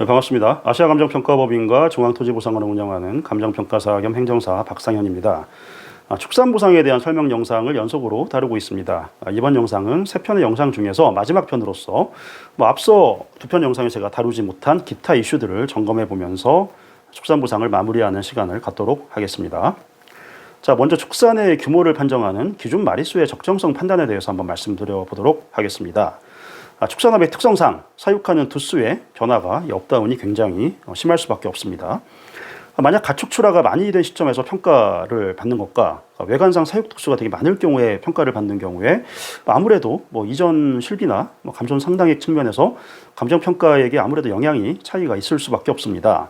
네, 반갑습니다. 아시아감정평가법인과 중앙토지보상원을 운영하는 감정평가사 겸 행정사 박상현입니다. 축산보상에 대한 설명 영상을 연속으로 다루고 있습니다. 이번 영상은 3편의 영상 중에서 마지막 편으로서 앞서 2편 영상에 제가 다루지 못한 기타 이슈들을 점검해 보면서 축산보상을 마무리하는 시간을 갖도록 하겠습니다. 자, 먼저 축산의 규모를 판정하는 기준 마리수의 적정성 판단에 대해서 한번 말씀드려 보도록 하겠습니다. 축산업의 특성상 사육하는 두수의 변화가 업다운이 굉장히 심할 수밖에 없습니다. 만약 가축 출하가 많이 된 시점에서 평가를 받는 것과 외관상 사육 두수가 되게 많을 경우에 평가를 받는 경우에 아무래도 이전 실비나 감전 상당액 측면에서 감정평가에게 아무래도 영향이 차이가 있을 수밖에 없습니다.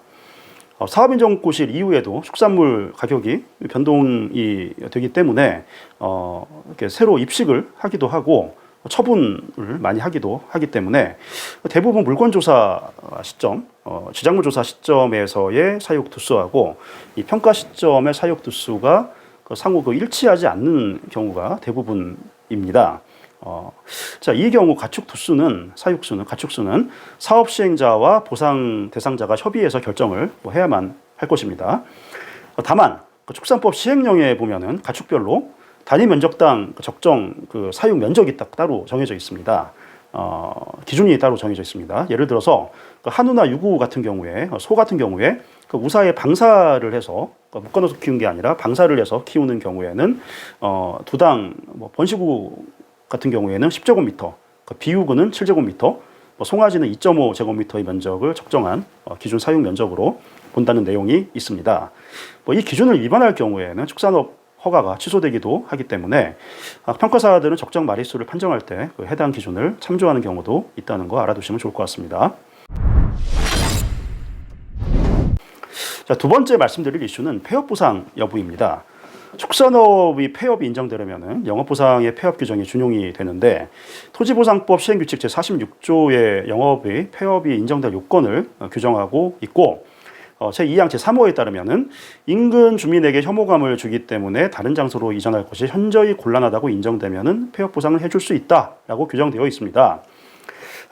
사업인정고실 이후에도 축산물 가격이 변동이 되기 때문에 이렇게 새로 입식을 하기도 하고 처분을 많이 하기도 하기 때문에 대부분 물건조사 시점, 지작물 조사 시점에서의 사육 두수하고 이 평가 시점의 사육 두수가 상호 일치하지 않는 경우가 대부분입니다. 자, 이 경우 가축수는 사업 시행자와 보상 대상자가 협의해서 결정을 해야만 할 것입니다. 다만 축산법 시행령에 보면은 가축별로 단위 면적당 적정 사육 면적이 딱 따로 정해져 있습니다. 기준이 따로 정해져 있습니다. 예를 들어서 한우나 유구 같은 경우에, 소 같은 경우에 우사에 방사를 해서 묶어놓고 키우는 게 아니라 방사를 해서 키우는 경우에는 두당 번식우 같은 경우에는 10제곱미터, 비유구는 7제곱미터, 송아지는 2.5제곱미터의 면적을 적정한 기준 사육 면적으로 본다는 내용이 있습니다. 이 기준을 위반할 경우에는 축산업 허가가 취소되기도 하기 때문에 평가사들은 적정 마리수를 판정할 때 해당 기준을 참조하는 경우도 있다는 거 알아두시면 좋을 것 같습니다. 자, 두 번째 말씀드릴 이슈는 폐업보상 여부입니다. 축산업이 폐업이 인정되려면 영업보상의 폐업 규정이 준용이 되는데 토지보상법 시행규칙 제46조의 영업의 폐업이 인정될 요건을 규정하고 있고 제2항 제3호에 따르면은 인근 주민에게 혐오감을 주기 때문에 다른 장소로 이전할 것이 현저히 곤란하다고 인정되면은 폐업 보상을 해줄 수 있다라고 규정되어 있습니다.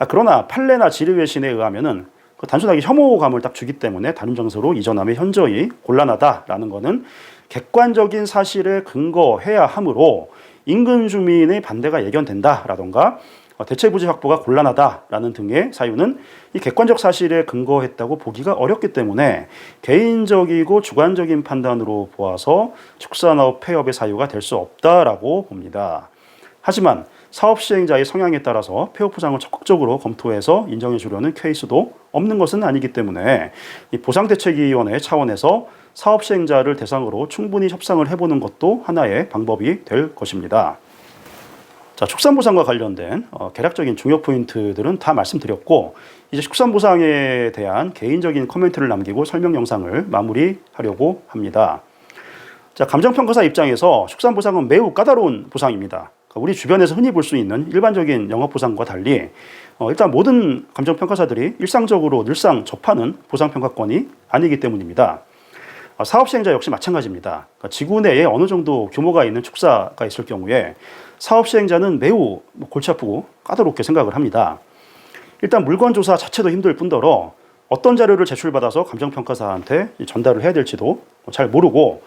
그러나 판례나 지르외신에 의하면은 단순하게 혐오감을 딱 주기 때문에 다른 장소로 이전함에 현저히 곤란하다라는 것은 객관적인 사실에 근거해야 하므로 인근 주민의 반대가 예견된다라던가 대체 부지 확보가 곤란하다라는 등의 사유는 이 객관적 사실에 근거했다고 보기가 어렵기 때문에 개인적이고 주관적인 판단으로 보아서 축산업 폐업의 사유가 될 수 없다라고 봅니다. 하지만 사업 시행자의 성향에 따라서 폐업 보상을 적극적으로 검토해서 인정해 주려는 케이스도 없는 것은 아니기 때문에 이 보상대책위원회 차원에서 사업 시행자를 대상으로 충분히 협상을 해보는 것도 하나의 방법이 될 것입니다. 자, 축산보상과 관련된 개략적인 중요 포인트들은 다 말씀드렸고 이제 축산보상에 대한 개인적인 코멘트를 남기고 설명 영상을 마무리하려고 합니다. 자, 감정평가사 입장에서 축산보상은 매우 까다로운 보상입니다. 우리 주변에서 흔히 볼 수 있는 일반적인 영업보상과 달리 일단 모든 감정평가사들이 일상적으로 늘상 접하는 보상평가권이 아니기 때문입니다. 사업 시행자 역시 마찬가지입니다. 지구 내에 어느 정도 규모가 있는 축사가 있을 경우에 사업 시행자는 매우 골치 아프고 까다롭게 생각을 합니다. 일단 물건 조사 자체도 힘들 뿐더러 어떤 자료를 제출받아서 감정평가사한테 전달을 해야 될지도 잘 모르고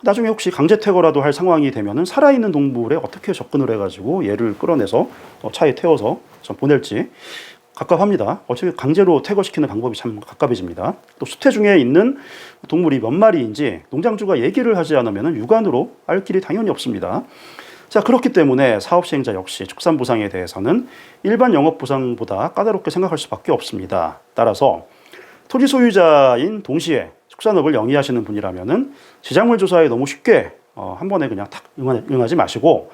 나중에 혹시 강제 퇴거라도 할 상황이 되면은 살아있는 동물에 어떻게 접근을 해가지고 얘를 끌어내서 차에 태워서 보낼지 갑갑합니다. 어차피 강제로 퇴거시키는 방법이 참 갑갑해집니다. 또 수태 중에 있는 동물이 몇 마리인지 농장주가 얘기를 하지 않으면 육안으로 알 길이 당연히 없습니다. 자, 그렇기 때문에 사업 시행자 역시 축산보상에 대해서는 일반 영업보상보다 까다롭게 생각할 수밖에 없습니다. 따라서 토지 소유자인 동시에 축산업을 영위하시는 분이라면은 지작물 조사에 너무 쉽게 한 번에 그냥 탁 응하지 마시고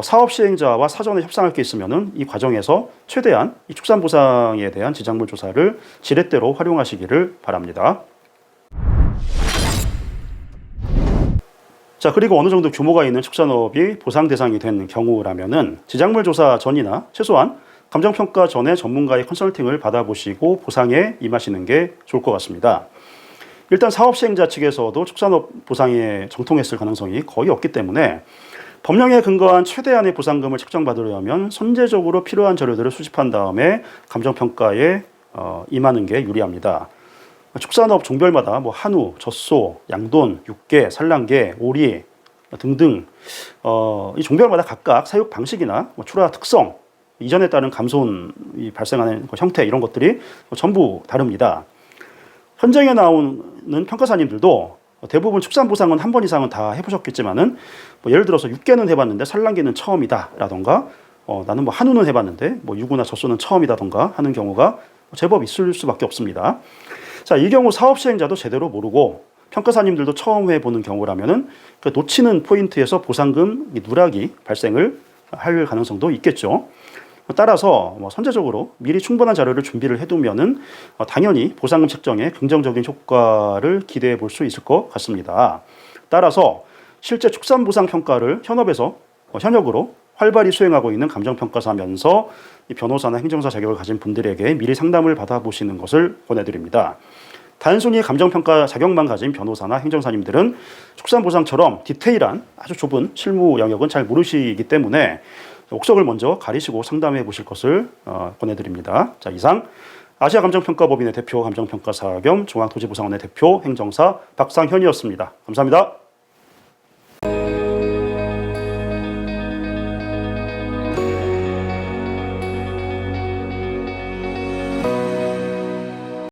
사업 시행자와 사전에 협상할 게 있으면은 이 과정에서 최대한 이 축산보상에 대한 지작물 조사를 지렛대로 활용하시기를 바랍니다. 자, 그리고 어느 정도 규모가 있는 축산업이 보상 대상이 된 경우라면은 지작물 조사 전이나 최소한 감정평가 전에 전문가의 컨설팅을 받아보시고 보상에 임하시는 게 좋을 것 같습니다. 일단 사업 시행자 측에서도 축산업 보상에 정통했을 가능성이 거의 없기 때문에 법령에 근거한 최대한의 보상금을 책정받으려면 선제적으로 필요한 자료들을 수집한 다음에 감정평가에 임하는 게 유리합니다. 축산업 종별마다 뭐 한우, 젖소, 양돈, 육개, 산란개, 오리 등등 이 종별마다 각각 사육 방식이나 뭐 출하 특성, 이전에 따른 감손이 발생하는 형태 이런 것들이 전부 다릅니다. 현장에 나오는 평가사님들도 대부분 축산보상은 한 번 이상은 다 해보셨겠지만은 뭐 예를 들어서 육개는 해봤는데 산란개는 처음이다라던가 나는 뭐 한우는 해봤는데 뭐 유구나 젖소는 처음이다던가 하는 경우가 제법 있을 수밖에 없습니다. 자, 이 경우 사업 시행자도 제대로 모르고 평가사님들도 처음 해보는 경우라면은 그 놓치는 포인트에서 보상금 누락이 발생을 할 가능성도 있겠죠. 따라서 뭐 선제적으로 미리 충분한 자료를 준비를 해두면은 당연히 보상금 책정에 긍정적인 효과를 기대해 볼 수 있을 것 같습니다. 따라서 실제 축산보상 평가를 현업에서 현역으로 활발히 수행하고 있는 감정평가사면서 변호사나 행정사 자격을 가진 분들에게 미리 상담을 받아보시는 것을 권해드립니다. 단순히 감정평가 자격만 가진 변호사나 행정사님들은 축산보상처럼 디테일한 아주 좁은 실무 영역은 잘 모르시기 때문에 옥석을 먼저 가리시고 상담해 보실 것을 권해드립니다. 자, 이상 아시아감정평가법인의 대표 감정평가사 겸 중앙토지보상원의 대표 행정사 박상현이었습니다. 감사합니다.